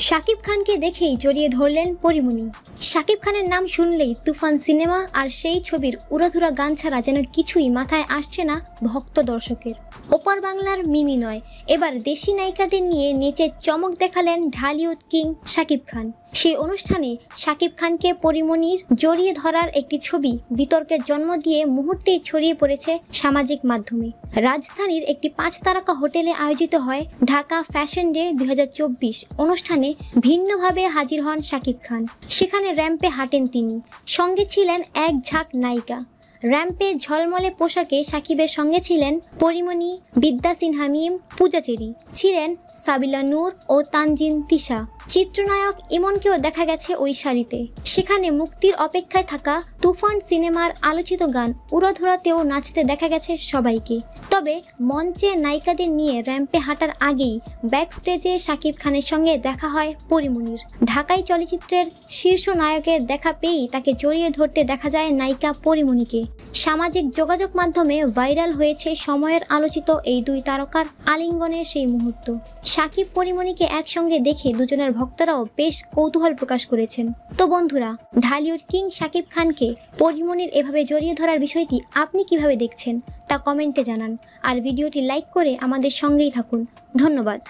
শাকিব খানকে দেখেই জড়িয়ে ধরলেন পরীমনি। শাকিব খানের নাম শুনলেই তুফান সিনেমা আর সেই ছবির উড়াধুরা গান ছাড়া যেন কিছুই মাথায় আসছে না ভক্ত দর্শকের। ওপার বাংলার মিমি নয়, এবার দেশি নায়িকাদের নিয়ে নেচে চমক দেখালেন ঢালিউড কিং শাকিব খান। সেই অনুষ্ঠানে শাকিব খানকে পরীমনির জড়িয়ে ধরার একটি ছবি বিতর্কের জন্ম দিয়ে মুহূর্তেই ছড়িয়ে পড়েছে সামাজিক মাধ্যমে। রাজধানীর একটি 5 তারকা হোটেলে আয়োজিত হয় ঢাকা ফ্যাশন ডে 2024 অনুষ্ঠানে ভিন্নভাবে হাজির হন শাকিব খান। সেখানে র্যাম্পে হাঁটেন তিনি, সঙ্গে ছিলেন এক ঝাঁক নায়িকা। র্যাম্পে ঝলমলে পোশাকে শাকিবের সঙ্গে ছিলেন পরীমনি, বিদ্যা সিনহা মিম, পূজা চেরি, ছিলেন সাবিলা নূর ও তানজিন তিশা। চিত্রনায়ক ইমনকেও দেখা গেছে ওই সারিতে। সেখানে মুক্তির অপেক্ষায় থাকা তুফান সিনেমার আলোচিত গান উড়াধুরাতেও নাচতে দেখা গেছে সবাইকে। তবে মঞ্চে নায়িকাদের নিয়ে র্যাম্পে হাঁটার আগেই ব্যাক স্টেজে শাকিব খানের সঙ্গে দেখা হয় পরীমনির। ঢাকাই চলচ্চিত্রের শীর্ষ নায়কের দেখা পেয়েই তাকে জড়িয়ে ধরতে দেখা যায় নায়িকা পরীমনিকে। সামাজিক যোগাযোগ মাধ্যমে ভাইরাল হয়েছে সময়ের আলোচিত এই দুই তারকার আলিঙ্গনের সেই মুহূর্ত। শাকিব পরীমনিকে একসঙ্গে দেখে দুজনের ভক্তরাও বেশ কৌতূহল প্রকাশ করেছেন। তো বন্ধুরা, ঢালিউড কিং শাকিব খানকে পরীমনির এভাবে জড়িয়ে ধরার বিষয়টি আপনি কিভাবে দেখছেন তা কমেন্টে জানান। আর ভিডিওটি লাইক করে আমাদের সঙ্গেই থাকুন। ধন্যবাদ।